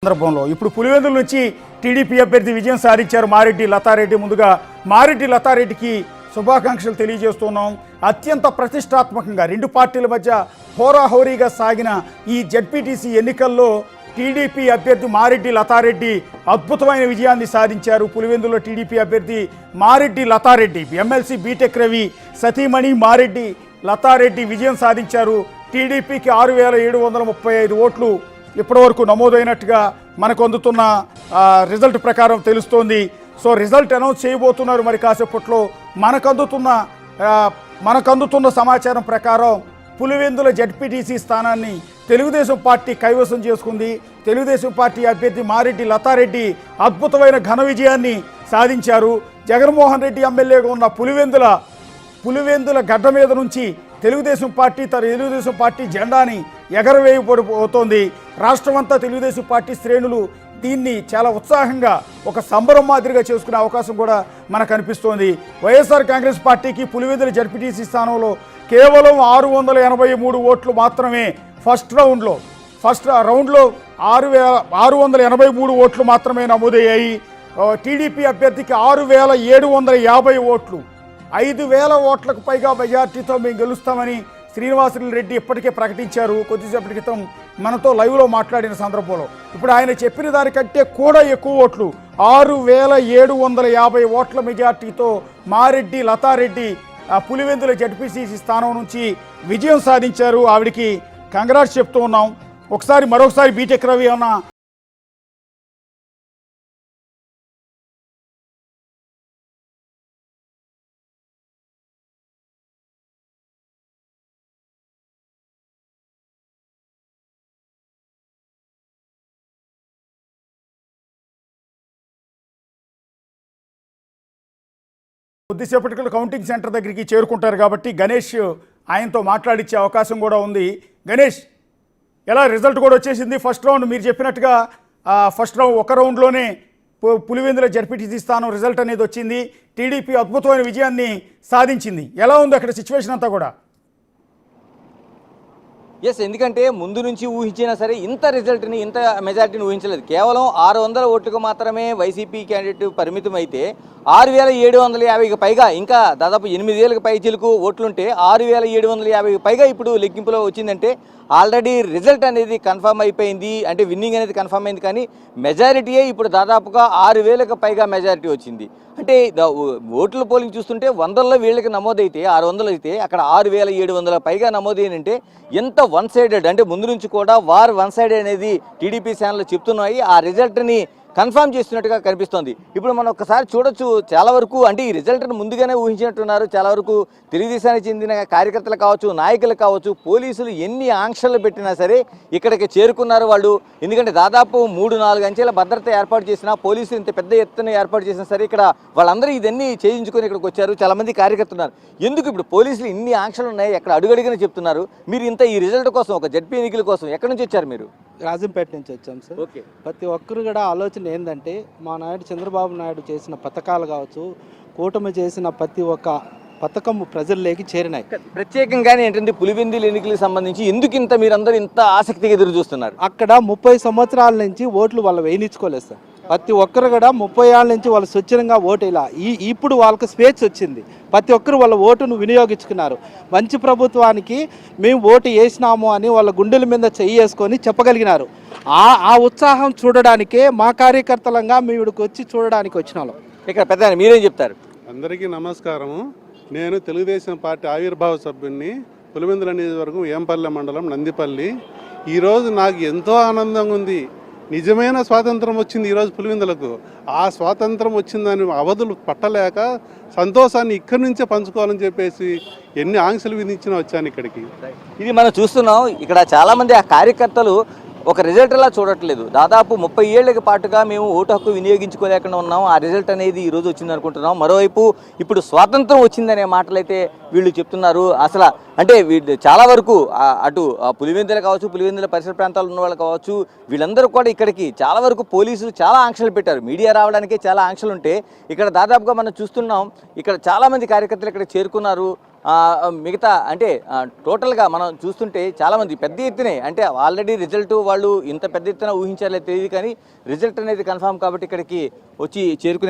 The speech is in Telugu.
సందర్భంలో ఇప్పుడు పులివెందుల నుంచి టీడీపీ అభ్యర్థి విజయం సాధించారు మారెడ్డి లతారెడ్డి. ముందుగా మారెడ్డి లతారెడ్డికి శుభాకాంక్షలు తెలియజేస్తున్నాం. అత్యంత ప్రతిష్టాత్మకంగా రెండు పార్టీల మధ్య హోరాహోరీగా సాగిన ఈ జెడ్పీటీసీ ఎన్నికల్లో టీడీపీ అభ్యర్థి మారెడ్డి లతారెడ్డి అద్భుతమైన విజయాన్ని సాధించారు. పులివెందులో టీడీపీ అభ్యర్థి మారెడ్డి లతారెడ్డి ఎమ్మెల్సీ బీటెక్ రవి సతీమణి మారెడ్డి లతారెడ్డి విజయం సాధించారు. టీడీపీకి 6735 ఓట్లు ఇప్పటివరకు నమోదైనట్టుగా మనకు అందుతున్న రిజల్ట్ ప్రకారం తెలుస్తోంది. సో రిజల్ట్ అనౌన్స్ చేయబోతున్నారు మరి కాసేపట్లో. మనకందుతున్న సమాచారం ప్రకారం పులివెందుల జెడ్పీటీసీ స్థానాన్ని తెలుగుదేశం పార్టీ కైవసం చేసుకుంది. తెలుగుదేశం పార్టీ అభ్యర్థి మారెడ్డి లతారెడ్డి అద్భుతమైన ఘన విజయాన్ని సాధించారు. జగన్మోహన్ రెడ్డి ఎమ్మెల్యేగా ఉన్న పులివెందుల గడ్డ మీద నుంచి తెలుగుదేశం పార్టీ జెండాని ఎగరవేయబడిపోతోంది. రాష్ట్రమంతా తెలుగుదేశం పార్టీ శ్రేణులు దీన్ని చాలా ఉత్సాహంగా ఒక సంబరం మాదిరిగా చేసుకునే అవకాశం కూడా మనకు అనిపిస్తోంది. వైఎస్ఆర్ కాంగ్రెస్ పార్టీకి పులివెందుల జడ్పీటీసీ స్థానంలో కేవలం 683 ఓట్లు మాత్రమే ఫస్ట్ రౌండ్లో 683 ఓట్లు మాత్రమే నమోదయ్యాయి. టీడీపీ అభ్యర్థికి 6750 ఓట్లు, 5000 ఓట్లకు పైగా మెజార్టీతో మేము గెలుస్తామని శ్రీనివాసులు రెడ్డి ఇప్పటికే ప్రకటించారు. కొద్దిసేపటి క్రితం మనతో లైవ్లో మాట్లాడిన సందర్భంలో ఇప్పుడు ఆయన చెప్పిన దానికంటే కూడా ఎక్కువ ఓట్లు 6750 ఓట్ల మెజార్టీతో మారెడ్డి లతారెడ్డి పులివెందుల జడ్పీసీసీ స్థానం నుంచి విజయం సాధించారు. ఆవిడికి కంగ్రాట్స్ చెప్తూ ఉన్నాం. మరొకసారి బీటెక్ రవి అన్న కొద్దిసేపటికి కౌంటింగ్ సెంటర్ దగ్గరికి చేరుకుంటారు కాబట్టి గణేష్ ఆయనతో మాట్లాడించే అవకాశం కూడా ఉంది. గణేష్, ఎలా రిజల్ట్ కూడా వచ్చేసింది ఫస్ట్ రౌండ్ మీరు చెప్పినట్టుగా ఒక రౌండ్లోనే పులివెందుల జడ్పీటీసీ స్థానం రిజల్ట్ అనేది వచ్చింది. టీడీపీ అద్భుతమైన విజయాన్ని సాధించింది. ఎలా ఉంది అక్కడ సిచ్యువేషన్ అంతా కూడా? ఎస్, ఎందుకంటే ముందు నుంచి ఊహించినా సరే ఇంత రిజల్ట్ని, ఇంత మెజారిటీని ఊహించలేదు. కేవలం 600 ఓట్లకు మాత్రమే వైసీపీ క్యాండిడేట్ పరిమితం అయితే 6750కి పైగా, ఇంకా దాదాపు 8000కి పైచిలకు ఓట్లుంటే 6750కి పైగా ఇప్పుడు లెక్కింపులో వచ్చిందంటే ఆల్రెడీ రిజల్ట్ అనేది కన్ఫర్మ్ అయిపోయింది. అంటే విన్నింగ్ అనేది కన్ఫర్మ్ అయింది. కానీ మెజారిటీయే ఇప్పుడు దాదాపుగా 6000కి పైగా మెజారిటీ వచ్చింది. అంటే ఓట్ల పోలింగ్ చూస్తుంటే 100లో వీళ్ళకి నమోదైతే 600 అయితే అక్కడ 6700 పైగా నమోదైనంటే ఎంత వన్ సైడెడ్, అంటే ముందు నుంచి కూడా వన్ సైడెడ్ అనేది టీడీపీ ఛానల్ చెప్తున్నాయి. ఆ రిజల్ట్ని కన్ఫర్మ్ చేస్తున్నట్టుగా కనిపిస్తోంది. ఇప్పుడు మనం ఒకసారి చూడొచ్చు, చాలా వరకు అంటే ఈ రిజల్ట్ని ముందుగానే ఊహించినట్టున్నారు. చాలా వరకు తెలుగుదేశానికి చెందిన కార్యకర్తలు కావచ్చు, నాయకులు కావచ్చు, పోలీసులు ఎన్ని ఆంక్షలు పెట్టినా సరే ఇక్కడికి చేరుకున్నారు వాళ్ళు. ఎందుకంటే దాదాపు 3-4 అంచెల భద్రత ఏర్పాటు చేసినా, పోలీసులు ఇంత పెద్ద ఎత్తున ఏర్పాటు చేసినా సరే ఇక్కడ వాళ్ళందరూ ఇదన్నీ చేయించుకొని ఇక్కడికి వచ్చారు. చాలామంది కార్యకర్తలు ఎందుకు ఇప్పుడు పోలీసులు ఇన్ని ఆంక్షలు ఉన్నాయి, ఎక్కడ అడుగడిగిన చెప్తున్నారు. మీరు ఇంత ఈ రిజల్ట్ కోసం, ఒక జడ్పీ ఎన్నికల కోసం ఎక్కడి నుంచి వచ్చారు మీరు? రాజంపేట నుంచి వచ్చాం సార్. ఓకే. ప్రతి ఒక్కరు కూడా ఆలోచన ఏంటంటే మా నాయుడు చంద్రబాబు నాయుడు చేసిన పథకాలు కావచ్చు, కూటమి చేసిన ప్రతి ఒక్క పథకం ప్రజల్లోకి చేరినాయి. ప్రత్యేకంగానే ఏంటంటే పులివెందుల ఎన్నికలకు సంబంధించి ఎందుకు ఇంత మీరందరూ ఇంత ఆసక్తిగా ఎదురు చూస్తున్నారు? అక్కడ 30 సంవత్సరాల నుంచి ఓట్లు వాళ్ళు వేయించుకోలేదు సార్. ప్రతి ఒక్కరు కూడా 30 ఏళ్ళ నుంచి వాళ్ళు స్వచ్ఛంగా ఓటు ఇలా ఇప్పుడు వాళ్ళకి స్వేచ్ఛ వచ్చింది. ప్రతి ఒక్కరు వాళ్ళ ఓటును వినియోగించుకున్నారు. మంచి ప్రభుత్వానికి మేము ఓటు వేసినాము అని వాళ్ళ గుండెల మీద చెయ్యేసుకొని చెప్పగలిగినారు. ఆ ఉత్సాహం చూడడానికే మా కార్యకర్తలంగా మేము ఇక్కడికి వచ్చి చూడడానికి వచ్చిన వాళ్ళం. ఇక్కడ పెద్ద మీరేం చెప్తారు? అందరికీ నమస్కారము. నేను తెలుగుదేశం పార్టీ ఆవిర్భావ సభ్యుడిని, పులివెందుల నియోజకవర్గం ఏంపల్లె మండలం నందిపల్లి. ఈరోజు నాకు ఎంతో ఆనందంగా ఉంది. నిజమైన స్వాతంత్రం వచ్చింది ఈరోజు పులివెందులకు. ఆ స్వాతంత్రం వచ్చిందని అవధులు పట్టలేక సంతోషాన్ని ఇక్కడి నుంచే పంచుకోవాలని చెప్పేసి ఎన్ని ఆంక్షలు విధించినా వచ్చాను ఇక్కడికి. ఇది మనం చూస్తున్నాం. ఇక్కడ చాలామంది ఆ కార్యకర్తలు ఒక రిజల్ట్ అలా చూడట్లేదు. దాదాపు 30 ఏళ్ల పాటుగా మేము ఓటు హక్కు వినియోగించుకోలేకుండా ఉన్నాం. ఆ రిజల్ట్ అనేది ఈరోజు వచ్చింది అనుకుంటున్నాం. మరోవైపు ఇప్పుడు స్వాతంత్రం వచ్చిందనే మాటలైతే వీళ్ళు చెప్తున్నారు. అసలు అంటే వీళ్ళు చాలా వరకు అటు పులివెందులు కావచ్చు, పులివెందుల పరిసర ప్రాంతాల్లో ఉన్న వాళ్ళు కావచ్చు, వీళ్ళందరూ కూడా ఇక్కడికి చాలా వరకు పోలీసులు చాలా ఆంక్షలు పెట్టారు. మీడియా రావడానికే చాలా ఆంక్షలు ఉంటే ఇక్కడ దాదాపుగా మనం చూస్తున్నాం. ఇక్కడ చాలామంది కార్యకర్తలు ఇక్కడ చేరుకున్నారు. మిగతా అంటే టోటల్గా మనం చూస్తుంటే చాలామంది పెద్ద ఎత్తునే అంటే ఆల్రెడీ రిజల్ట్ వాళ్ళు ఇంత పెద్ద ఎత్తున ఊహించాలో తెలియదు, కానీ రిజల్ట్ అనేది కన్ఫామ్ కాబట్టి ఇక్కడికి వచ్చి చేరుకునే